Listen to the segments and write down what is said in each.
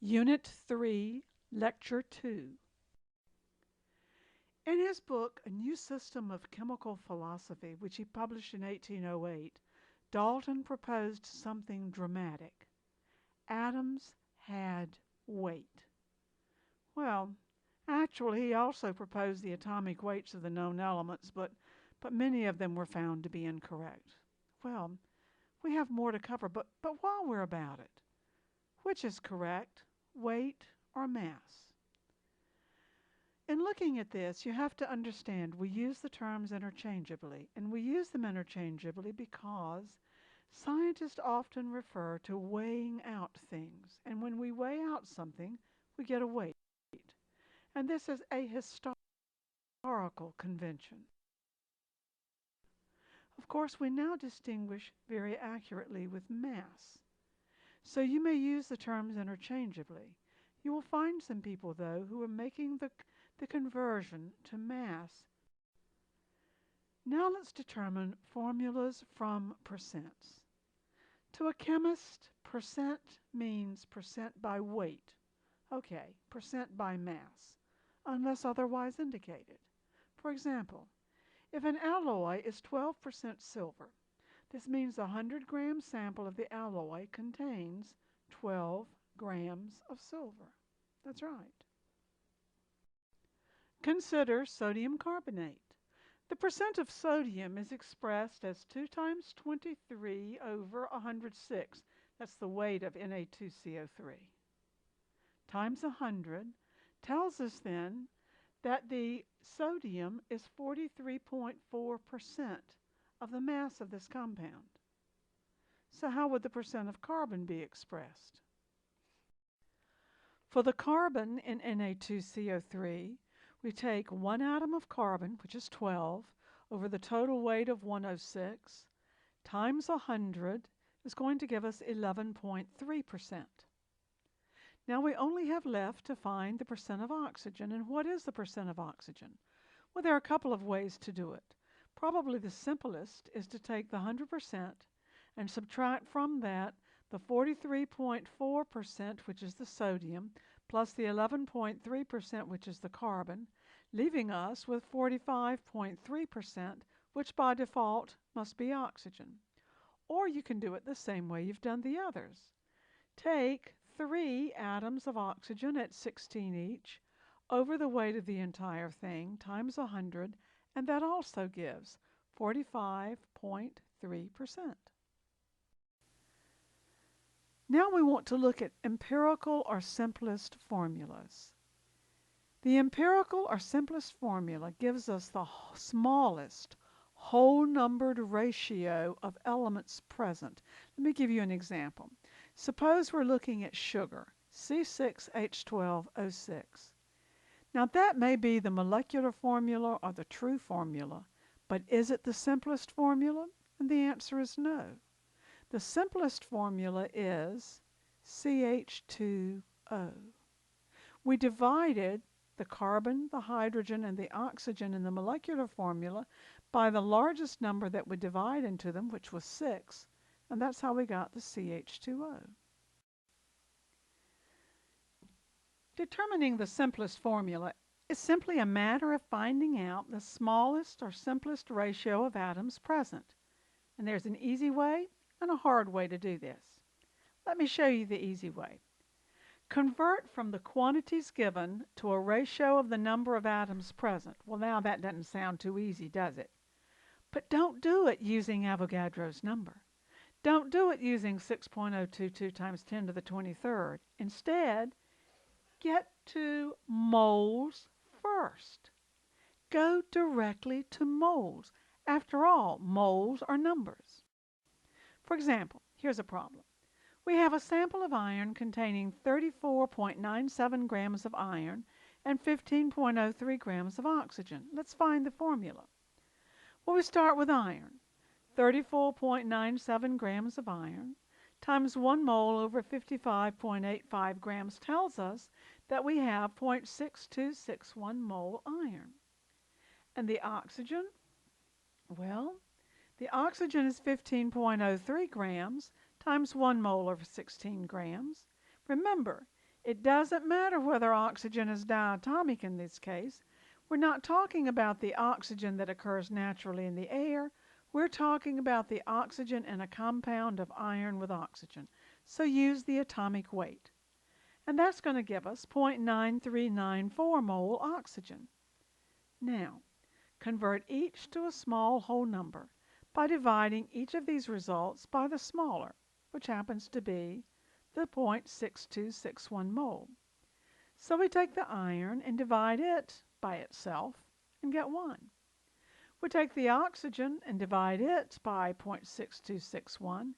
Unit 3, Lecture 2. In his book, A New System of Chemical Philosophy, which he published in 1808, Dalton proposed something dramatic. Atoms had weight. Well, actually, he also proposed the atomic weights of the known elements, but many of them were found to be incorrect. Well, we have more to cover, but while we're about it, which is correct, weight or mass? In looking at this, you have to understand we use the terms interchangeably, and we use them interchangeably because scientists often refer to weighing out things, and when we weigh out something, we get a weight. And this is a historical convention. Of course, we now distinguish very accurately with mass. So you may use the terms interchangeably. You will find some people, though, who are making the conversion to mass. Now let's determine formulas from percents. To a chemist, percent means percent by weight. Okay, percent by mass, unless otherwise indicated. For example, if an alloy is 12% silver, this means a 100-gram sample of the alloy contains 12 grams of silver. That's right. Consider sodium carbonate. The percent of sodium is expressed as 2 times 23 over 106. That's the weight of Na2CO3. Times 100 tells us then that the sodium is 43.4% of the mass of this compound. So how would the percent of carbon be expressed? For the carbon in Na2CO3, we take one atom of carbon, which is 12, over the total weight of 106, times 100 is going to give us 11.3%. Now we only have left to find the percent of oxygen. And what is the percent of oxygen? Well, there are a couple of ways to do it. Probably the simplest is to take the 100% and subtract from that the 43.4%, which is the sodium, plus the 11.3%, which is the carbon, leaving us with 45.3%, which by default must be oxygen. Or you can do it the same way you've done the others. Take 3 atoms of oxygen at 16 each over the weight of the entire thing times 100, and that also gives 45.3%. Now we want to look at empirical or simplest formulas. The empirical or simplest formula gives us the smallest whole numbered ratio of elements present. Let me give you an example. Suppose we're looking at sugar, C6H12O6. Now that may be the molecular formula or the true formula, but is it the simplest formula? And the answer is no. The simplest formula is CH2O. We divided the carbon, the hydrogen, and the oxygen in the molecular formula by the largest number that would divide into them, which was 6, and that's how we got the CH2O. Determining the simplest formula is simply a matter of finding out the smallest or simplest ratio of atoms present. And there's an easy way and a hard way to do this. Let me show you the easy way. Convert from the quantities given to a ratio of the number of atoms present. Well, now that doesn't sound too easy, does it? But don't do it using Avogadro's number. Don't do it using 6.022 times 10 to the 23rd. Instead, get to moles first. Go directly to moles. After all, moles are numbers. For example, here's a problem. We have a sample of iron containing 34.97 grams of iron and 15.03 grams of oxygen. Let's find the formula. Well, we start with iron. 34.97 grams of iron times 1 mole over 55.85 grams tells us that we have 0.6261 mole iron. And the oxygen? Well, the oxygen is 15.03 grams times 1 mole over 16 grams. Remember, It doesn't matter whether oxygen is diatomic in this case. We're not talking about the oxygen that occurs naturally in the air. We're talking about the oxygen in a compound of iron with oxygen. So use the atomic weight. And that's going to give us 0.9394 mole oxygen. Now, convert each to a small whole number by dividing each of these results by the smaller, which happens to be the 0.6261 mole. So we take the iron and divide it by itself and get 1. We take the oxygen and divide it by 0.6261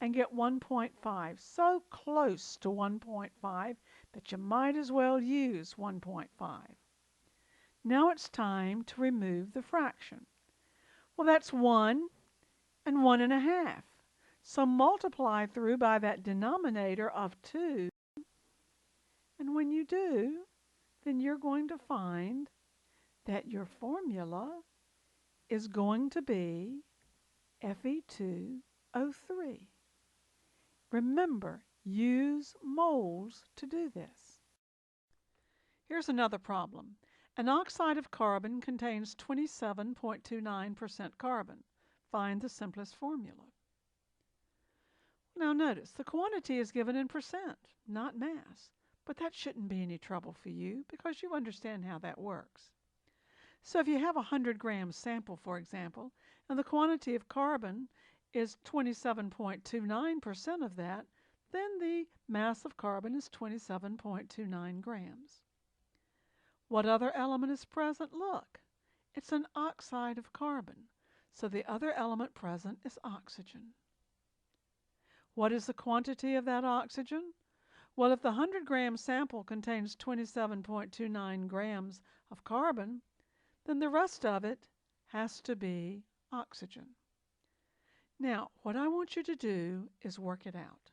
and get 1.5. So close to 1.5 that you might as well use 1.5. Now it's time to remove the fraction. Well, that's 1 and 1.5. So multiply through by that denominator of 2. And when you do, then you're going to find that your formula is going to be Fe2O3. Remember, use moles to do this. Here's another problem. An oxide of carbon contains 27.29% carbon. Find the simplest formula. Now notice, the quantity is given in percent, not mass. But that shouldn't be any trouble for you because you understand how that works. So if you have a 100-gram sample, for example, and the quantity of carbon is 27.29% of that, then the mass of carbon is 27.29 grams. What other element is present? Look, it's an oxide of carbon, so the other element present is oxygen. What is the quantity of that oxygen? Well, if the 100-gram sample contains 27.29 grams of carbon, then the rest of it has to be oxygen. Now, what I want you to do is work it out.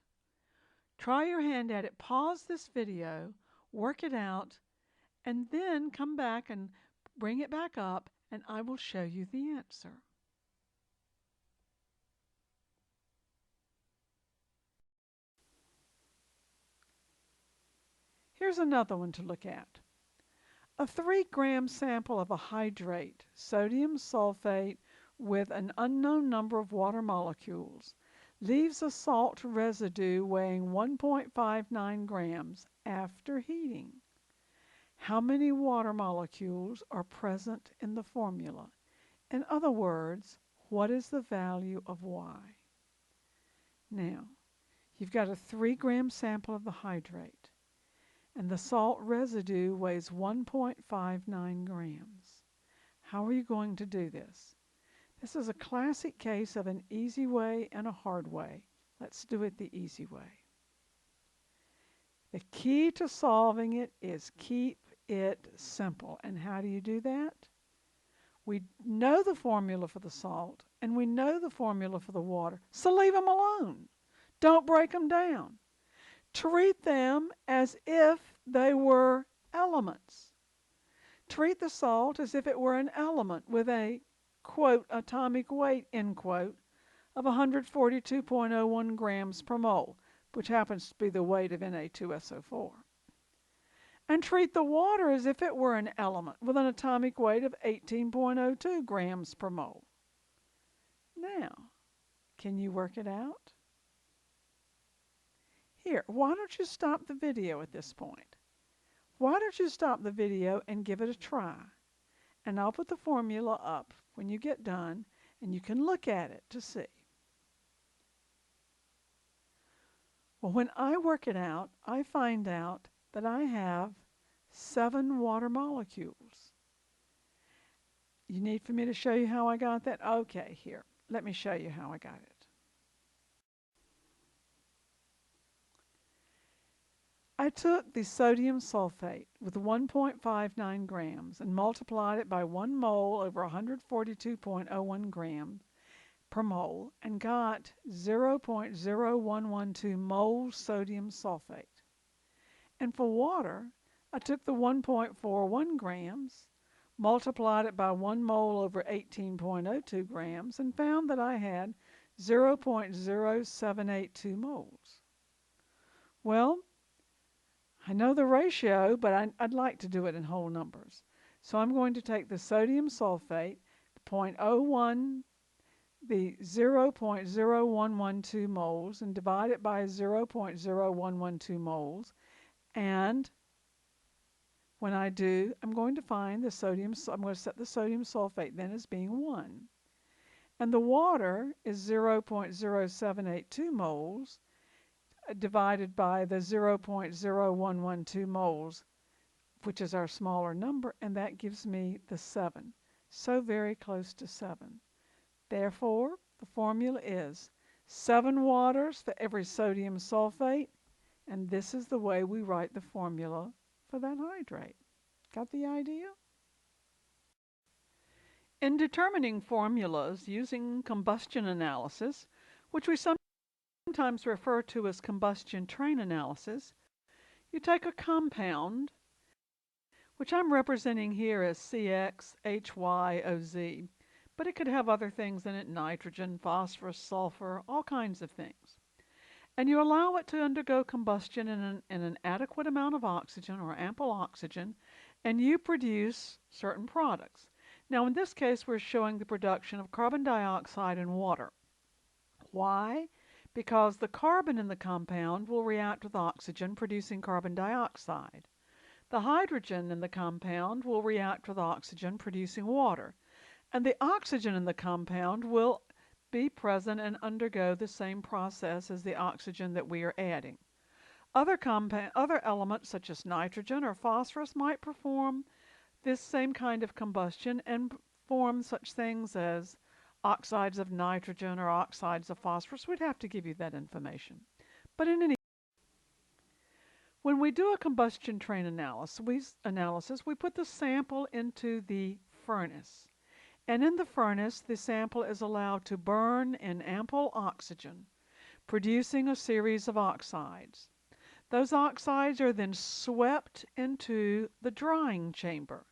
Try your hand at it, pause this video, work it out, and then come back and bring it back up, and I will show you the answer. Here's another one to look at. A 3-gram sample of a hydrate, sodium sulfate, with an unknown number of water molecules, leaves a salt residue weighing 1.59 grams after heating. How many water molecules are present in the formula? In other words, what is the value of Y? Now, you've got a 3-gram sample of the hydrate, and the salt residue weighs 1.59 grams. How are you going to do this? This is a classic case of an easy way and a hard way. Let's do it the easy way. The key to solving it is keep it simple. And how do you do that? We know the formula for the salt, and we know the formula for the water, so leave them alone. Don't break them down. Treat them as if they were elements. Treat the salt as if it were an element with a, quote, atomic weight, end quote, of 142.01 grams per mole, which happens to be the weight of Na2SO4. And treat the water as if it were an element with an atomic weight of 18.02 grams per mole. Now, can you work it out? Here, why don't you stop the video at this point? Why don't you stop the video and give it a try? And I'll put the formula up when you get done, and you can look at it to see. Well, when I work it out, I find out that I have 7 water molecules. You need for me to show you how I got that? Okay, here, let me show you how I got it. I took the sodium sulfate with 1.59 grams and multiplied it by 1 mole over 142.01 grams per mole and got 0.0112 moles sodium sulfate. And for water, I took the 1.41 grams, multiplied it by 1 mole over 18.02 grams, and found that I had 0.0782 moles. Well, I know the ratio, but I'd like to do it in whole numbers. So I'm going to take the sodium sulfate, 0.01, the 0.0112 moles, and divide it by 0.0112 moles. And when I do, I'm going to find the sodium, I'm going to set the sodium sulfate then as being 1. And the water is 0.0782 moles divided by the 0.0112 moles, which is our smaller number, and that gives me the 7. So very close to 7. Therefore, the formula is 7 waters for every sodium sulfate, and this is the way we write the formula for that hydrate. Got the idea? In determining formulas using combustion analysis, which we sometimes refer to as combustion train analysis, you take a compound, which I'm representing here as CXHYOZ, but it could have other things in it, nitrogen, phosphorus, sulfur, all kinds of things. And you allow it to undergo combustion in an adequate amount of oxygen or ample oxygen, and you produce certain products. Now in this case we're showing the production of carbon dioxide and water. Why? Because the carbon in the compound will react with oxygen, producing carbon dioxide. The hydrogen in the compound will react with oxygen, producing water. And the oxygen in the compound will be present and undergo the same process as the oxygen that we are adding. Other elements such as nitrogen or phosphorus might perform this same kind of combustion and form such things as oxides of nitrogen or oxides of phosphorus. We'd have to give you that information. But in any when we do a combustion train analysis, we put the sample into the furnace. And in the furnace, the sample is allowed to burn in ample oxygen, producing a series of oxides. Those oxides are then swept into the drying chamber.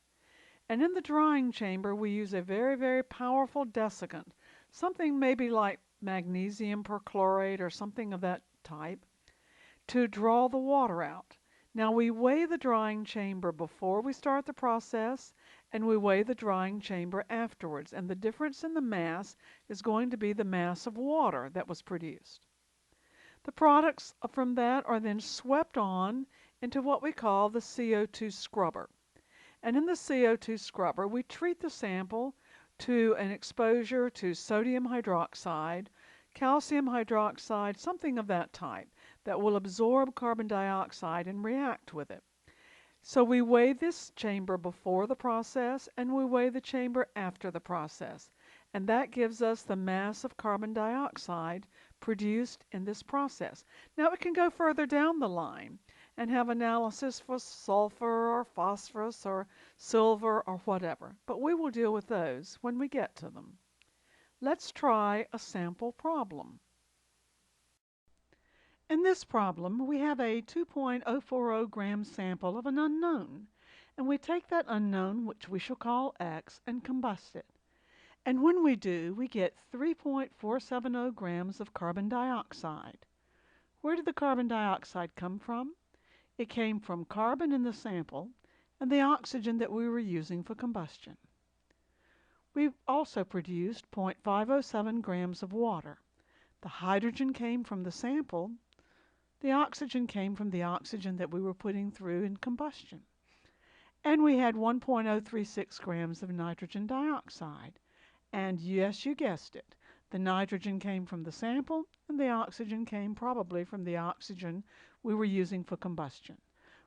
And in the drying chamber, we use a very, very powerful desiccant, something maybe like magnesium perchlorate or something of that type, to draw the water out. Now we weigh the drying chamber before we start the process, and we weigh the drying chamber afterwards, and the difference in the mass is going to be the mass of water that was produced. The products from that are then swept on into what we call the CO2 scrubber. And in the CO2 scrubber, we treat the sample to an exposure to sodium hydroxide, calcium hydroxide, something of that type that will absorb carbon dioxide and react with it. So we weigh this chamber before the process and we weigh the chamber after the process. And that gives us the mass of carbon dioxide produced in this process. Now we can go further down the line and have analysis for sulfur or phosphorus or silver or whatever. But we will deal with those when we get to them. Let's try a sample problem. In this problem, we have a 2.040 gram sample of an unknown, and we take that unknown, which we shall call X, and combust it. And when we do, we get 3.470 grams of carbon dioxide. Where did the carbon dioxide come from? It came from carbon in the sample and the oxygen that we were using for combustion. We also produced 0.507 grams of water. The hydrogen came from the sample. The oxygen came from the oxygen that we were putting through in combustion. And we had 1.036 grams of nitrogen dioxide. And yes, you guessed it, the nitrogen came from the sample and the oxygen came probably from the oxygen we were using for combustion.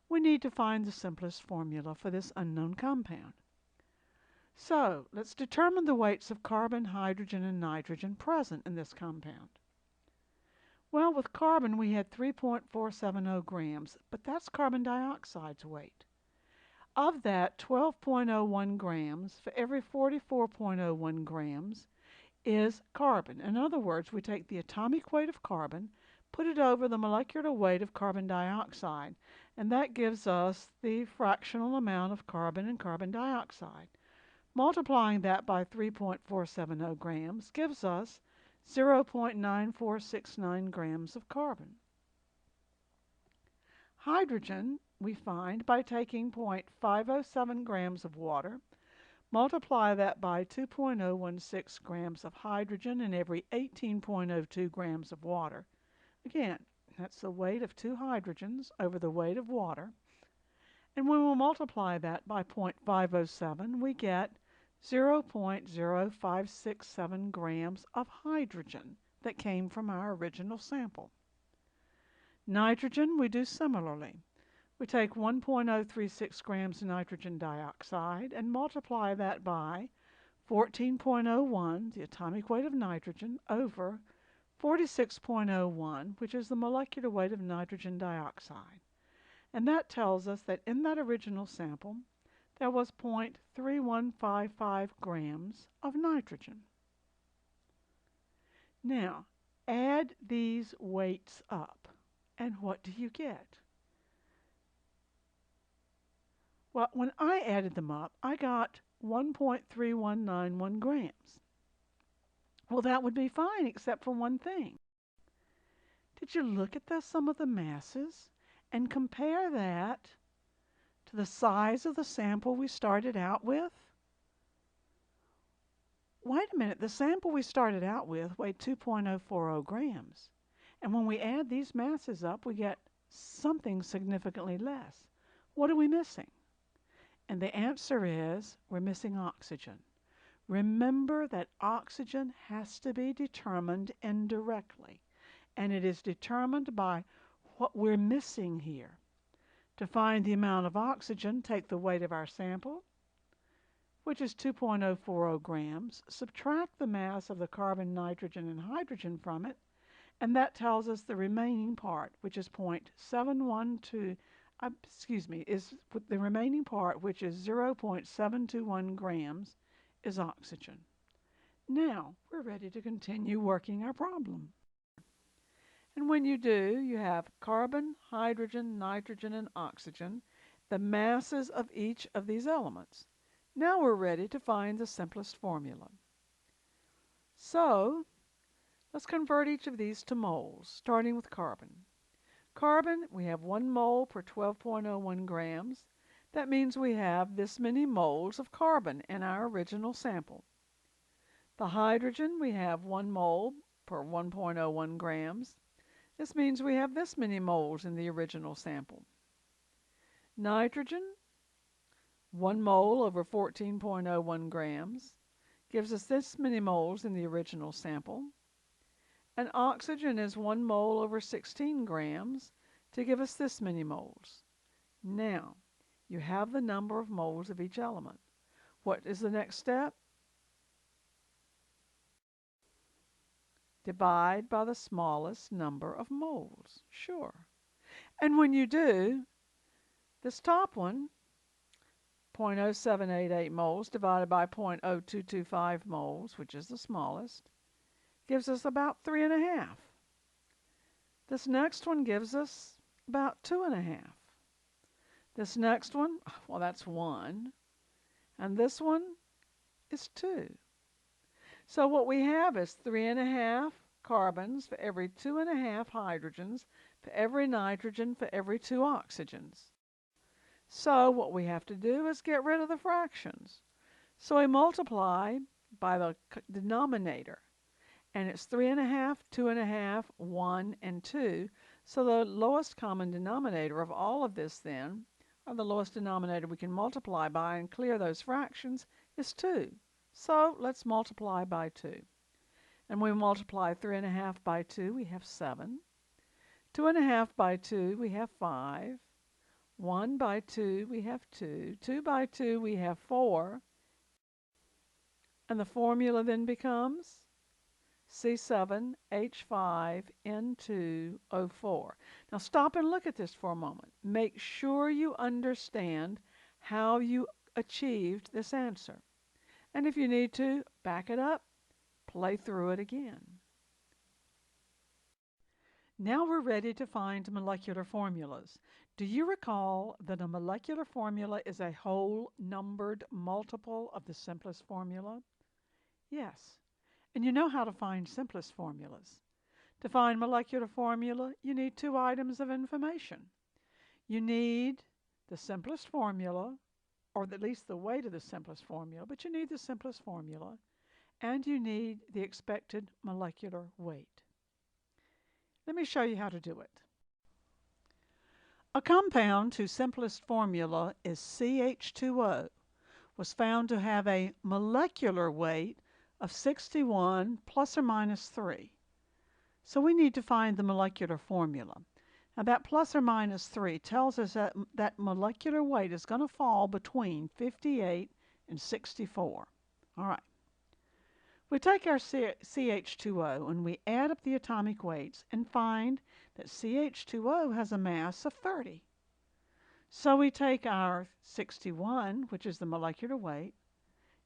We need to find the simplest formula for this unknown compound. So let's determine the weights of carbon, hydrogen, and nitrogen present in this compound. Well, with carbon we had 3.470 grams, but that's carbon dioxide's weight. Of that, 12.01 grams for every 44.01 grams is carbon. In other words, we take the atomic weight of carbon, put it over the molecular weight of carbon dioxide, and that gives us the fractional amount of carbon and carbon dioxide. Multiplying that by 3.470 grams gives us 0.9469 grams of carbon. Hydrogen we find by taking 0.507 grams of water, multiply that by 2.016 grams of hydrogen in every 18.02 grams of water. Again, that's the weight of 2 hydrogens over the weight of water. And when we multiply that by 0.507, we get 0.0567 grams of hydrogen that came from our original sample. Nitrogen, we do similarly. We take 1.036 grams of nitrogen dioxide and multiply that by 14.01, the atomic weight of nitrogen, over 46.01, which is the molecular weight of nitrogen dioxide. And that tells us that in that original sample, there was 0.3155 grams of nitrogen. Now, add these weights up, and what do you get? Well, when I added them up, I got 1.3191 grams. Well, that would be fine, except for one thing. Did you look at some of the masses and compare that to the size of the sample we started out with? Wait a minute, the sample we started out with weighed 2.040 grams. And when we add these masses up, we get something significantly less. What are we missing? And the answer is we're missing oxygen. Remember that oxygen has to be determined indirectly, and it is determined by what we're missing here. To find the amount of oxygen, take the weight of our sample, which is 2.040 grams, subtract the mass of the carbon, nitrogen, and hydrogen from it, and that tells us the remaining part, which is 0.712, is the remaining part, which is 0.721 grams, is oxygen. Now, we're ready to continue working our problem. And when you do, you have carbon, hydrogen, nitrogen, and oxygen, the masses of each of these elements. Now we're ready to find the simplest formula. So, let's convert each of these to moles, starting with carbon. Carbon, we have 1 mole per 12.01 grams. That means we have this many moles of carbon in our original sample. The hydrogen, we have 1 mole per 1.01 grams. This means we have this many moles in the original sample. Nitrogen, 1 mole over 14.01 grams, gives us this many moles in the original sample. And oxygen is 1 mole over 16 grams to give us this many moles. Now, you have the number of moles of each element. What is the next step? Divide by the smallest number of moles. Sure. And when you do, this top one, 0.0788 moles divided by 0.0225 moles, which is the smallest, gives us about 3.5. This next one gives us about 2.5. This next one, well, that's 1. And this one is 2. So what we have is 3.5 carbons for every 2.5 hydrogens, for every nitrogen, for every 2 oxygens. So what we have to do is get rid of the fractions. So we multiply by the denominator. And it's 3.5, 2.5, 1, and 2. So the lowest common denominator of all of this then, or the lowest denominator we can multiply by and clear those fractions, is 2. So let's multiply by 2. And when we multiply 3.5 by 2, we have 7. 2.5 by 2, we have 5. 1 by 2, we have 2. 2 by 2, we have 4. And the formula then becomes C7H5N2O4. Now stop and look at this for a moment. Make sure you understand how you achieved this answer. And if you need to, back it up, play through it again. Now we're ready to find molecular formulas. Do you recall that a molecular formula is a whole numbered multiple of the simplest formula? Yes. And you know how to find simplest formulas. To find molecular formula, you need 2 items of information. You need the simplest formula, or at least the way to the simplest formula, but you need the simplest formula, and you need the expected molecular weight. Let me show you how to do it. A compound whose simplest formula is CH2O was found to have a molecular weight of 61 plus or minus 3. So we need to find the molecular formula. Now that plus or minus 3 tells us that that molecular weight is going to fall between 58 and 64. All right. We take our CH2O and we add up the atomic weights and find that CH2O has a mass of 30. So we take our 61, which is the molecular weight,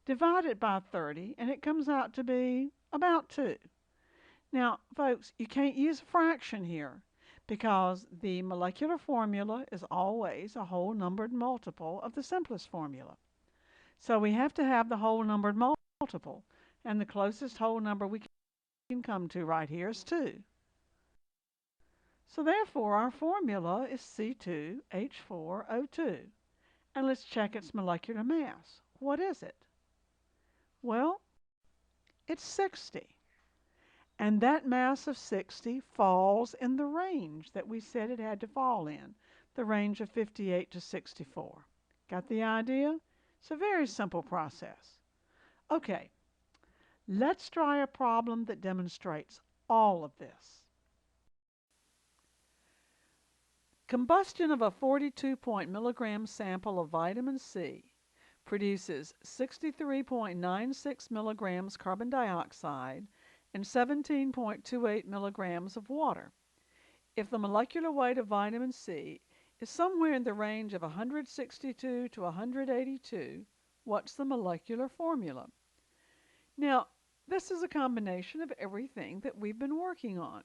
divide it by 30, and it comes out to be about 2. Now, folks, you can't use a fraction here because the molecular formula is always a whole numbered multiple of the simplest formula. So we have to have the whole numbered multiple, and the closest whole number we can come to right here is 2. So therefore, our formula is C2H4O2. And let's check its molecular mass. What is it? Well, it's 60. And that mass of 60 falls in the range that we said it had to fall in, the range of 58 to 64. Got the idea? It's a very simple process. Okay, let's try a problem that demonstrates all of this. Combustion of a 42 milligram sample of vitamin C produces 63.96 milligrams carbon dioxide and 17.28 milligrams of water. If the molecular weight of vitamin C is somewhere in the range of 162 to 182, what's the molecular formula? Now, this is a combination of everything that we've been working on.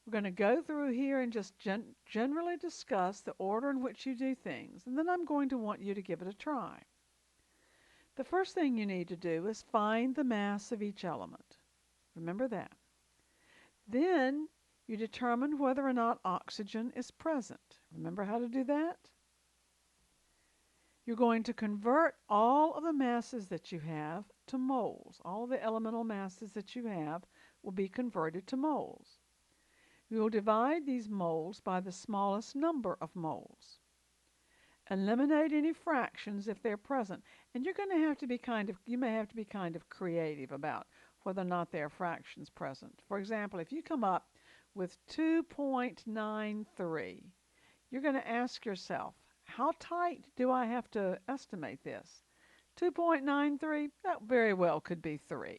We're going to go through here and just generally discuss the order in which you do things, and then I'm going to want you to give it a try. The first thing you need to do is find the mass of each element. Remember that. Then you determine whether or not oxygen is present. Remember how to do that? You're going to convert all of the masses that you have to moles. All of the elemental masses that you have will be converted to moles. We will divide these moles by the smallest number of moles. Eliminate any fractions if they're present. And you're going to have to be you may have to be kind of creative about whether or not there are fractions present. For example, if you come up with 2.93, you're going to ask yourself, how tight do I have to estimate this? 2.93, that very well could be 3.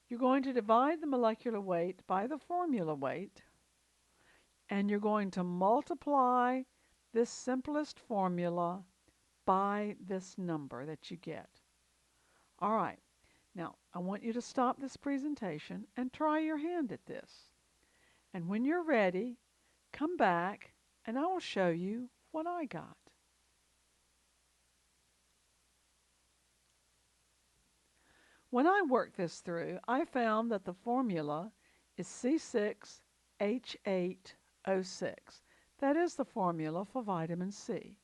You're going to divide the molecular weight by the formula weight, and you're going to multiply this simplest formula by this number that you get. All right, now I want you to stop this presentation and try your hand at this. And when you're ready, come back and I will show you what I got. When I worked this through, I found that the formula is C6H8O6. That is the formula for vitamin C.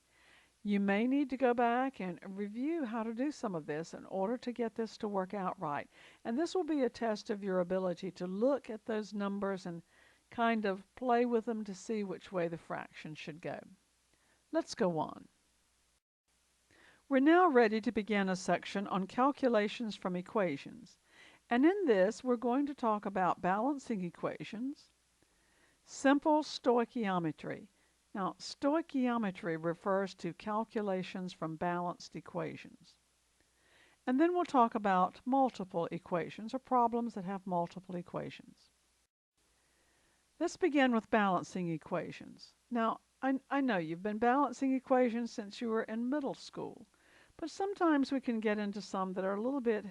You may need to go back and review how to do some of this in order to get this to work out right. And this will be a test of your ability to look at those numbers and kind of play with them to see which way the fraction should go. Let's go on. We're now ready to begin a section on calculations from equations. And in this, we're going to talk about balancing equations, simple stoichiometry. Now, stoichiometry refers to calculations from balanced equations. And then we'll talk about multiple equations or problems that have multiple equations. Let's begin with balancing equations. Now, I know you've been balancing equations since you were in middle school. But sometimes we can get into some that are a little bit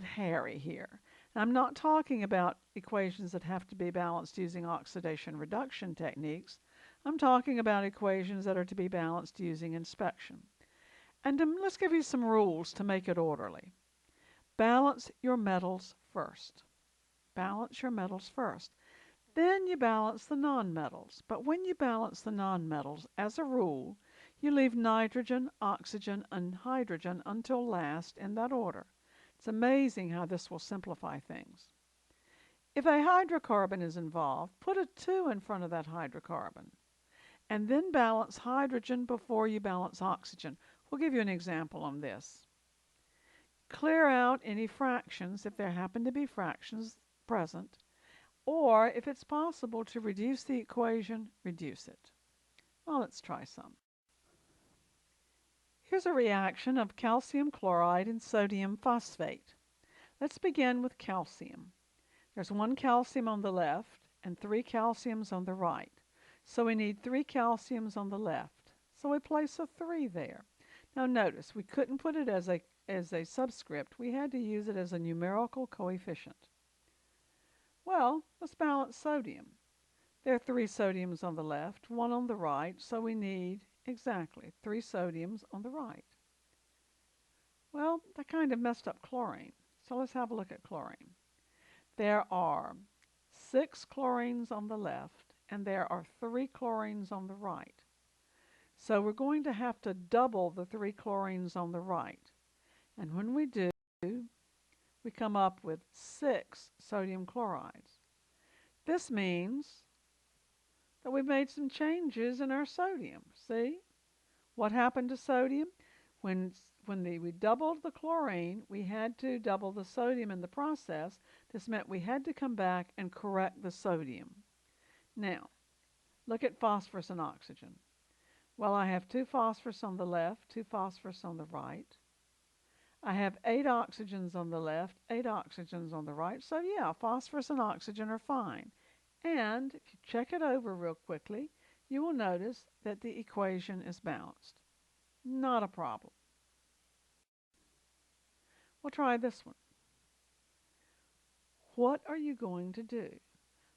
hairy here. And I'm not talking about equations that have to be balanced using oxidation reduction techniques. I'm talking about equations that are to be balanced using inspection. And let's give you some rules to make it orderly. Balance your metals first. Balance your metals first. Then you balance the nonmetals. But when you balance the nonmetals, as a rule, you leave nitrogen, oxygen, and hydrogen until last in that order. It's amazing how this will simplify things. If a hydrocarbon is involved, put a 2 in front of that hydrocarbon. And then balance hydrogen before you balance oxygen. We'll give you an example on this. Clear out any fractions if there happen to be fractions present, or if it's possible to reduce the equation, reduce it. Well, let's try some. Here's a reaction of calcium chloride and sodium phosphate. Let's begin with calcium. There's 1 calcium on the left and 3 calciums on the right. So we need 3 calciums on the left. So we place a 3 there. Now notice, we couldn't put it as a subscript. We had to use it as a numerical coefficient. Well, let's balance sodium. There are 3 sodiums on the left, 1 on the right, so we need exactly 3 sodiums on the right. Well, that kind of messed up chlorine. So let's have a look at chlorine. There are 6 chlorines on the left, and there are 3 chlorines on the right. So we're going to have to double the 3 chlorines on the right. And when we do, we come up with 6 sodium chlorides. This means that we've made some changes in our sodium. See? What happened to sodium? When we doubled the chlorine, we had to double the sodium in the process. This meant we had to come back and correct the sodium. Now, look at phosphorus and oxygen. Well, I have 2 phosphorus on the left, 2 phosphorus on the right. I have 8 oxygens on the left, 8 oxygens on the right. So yeah, phosphorus and oxygen are fine. And if you check it over real quickly, you will notice that the equation is balanced. Not a problem. We'll try this one. What are you going to do?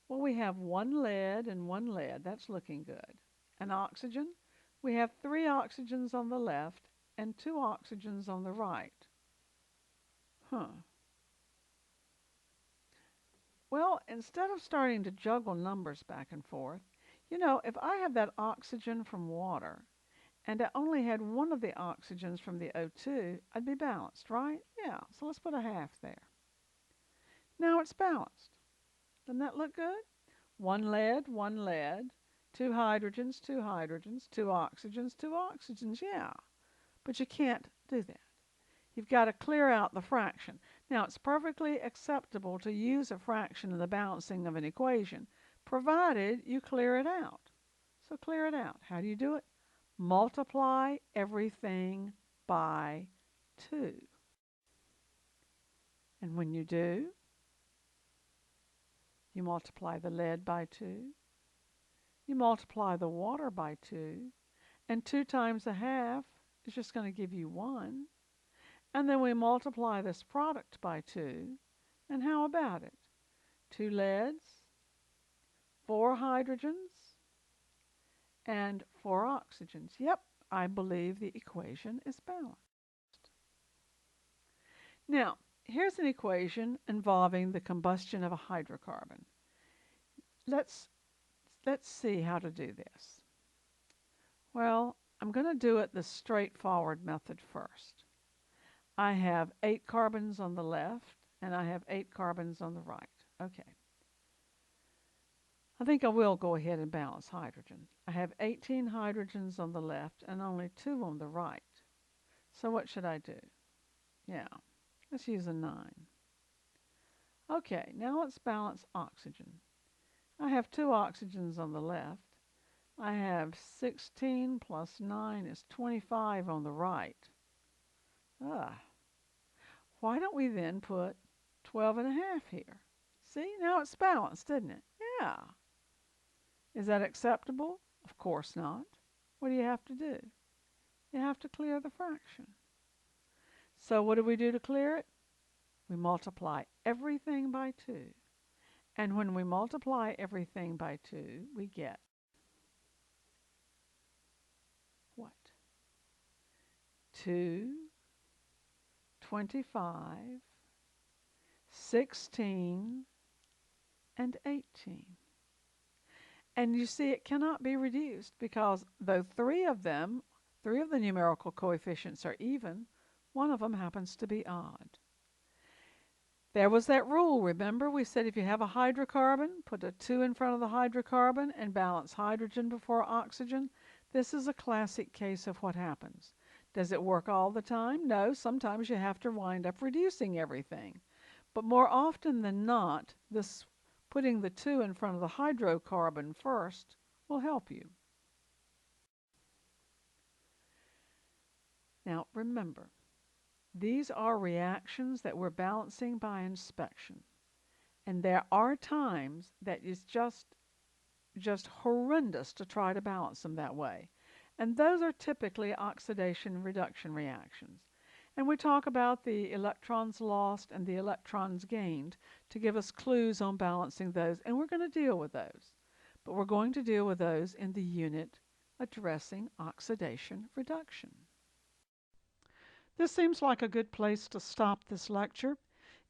Well, we have 1 lead and 1 lead. That's looking good. And oxygen? We have 3 oxygens on the left and 2 oxygens on the right. Well, instead of starting to juggle numbers back and forth, if I have that oxygen from water and I only had one of the oxygens from the O2, I'd be balanced, right? Yeah, so let's put a half there. Now it's balanced. Doesn't that look good? 1 lead, 1 lead, 2 hydrogens, 2 hydrogens, 2 oxygens, 2 oxygens, yeah. But you can't do that. You've got to clear out the fraction. Now, it's perfectly acceptable to use a fraction in the balancing of an equation, provided you clear it out. So clear it out. How do you do it? Multiply everything by 2. And when you do, you multiply the lead by 2. You multiply the water by 2. And 2 times a half is just going to give you 1. And then we multiply this product by 2. And how about it? 2 leads, 4 hydrogens, and 4 oxygens. Yep, I believe the equation is balanced. Now, here's an equation involving the combustion of a hydrocarbon. Let's see how to do this. Well, I'm going to do it the straightforward method first. I have 8 carbons on the left, and I have 8 carbons on the right. Okay. I think I will go ahead and balance hydrogen. I have 18 hydrogens on the left and only 2 on the right. So what should I do? Yeah, let's use a 9. Okay, now let's balance oxygen. I have 2 oxygens on the left. I have 16 plus 9 is 25 on the right. Why don't we then put 12 and a half here? See, now it's balanced, isn't it? Yeah. Is that acceptable? Of course not. What do you have to do? You have to clear the fraction. So what do we do to clear it? We multiply everything by 2. And when we multiply everything by 2, we get what? 2, 25, 16, and 18. And you see, it cannot be reduced because though three of the numerical coefficients are even, one of them happens to be odd. There was that rule, remember? We said if you have a hydrocarbon, put a 2 in front of the hydrocarbon and balance hydrogen before oxygen. This is a classic case of what happens. Does it work all the time? No, sometimes you have to wind up reducing everything. But more often than not, this putting the 2 in front of the hydrocarbon first will help you. Now remember, these are reactions that we're balancing by inspection. And there are times that it's just horrendous to try to balance them that way. And those are typically oxidation reduction reactions. And we talk about the electrons lost and the electrons gained to give us clues on balancing those, and we're going to deal with those. But we're going to deal with those in the unit addressing oxidation reduction. This seems like a good place to stop this lecture.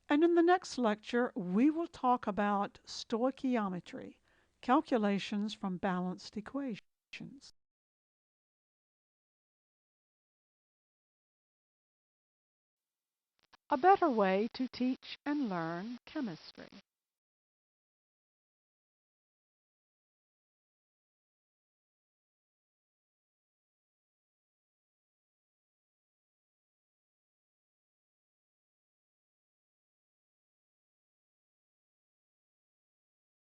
And in the next lecture, we will talk about stoichiometry, calculations from balanced equations. A better way to teach and learn chemistry.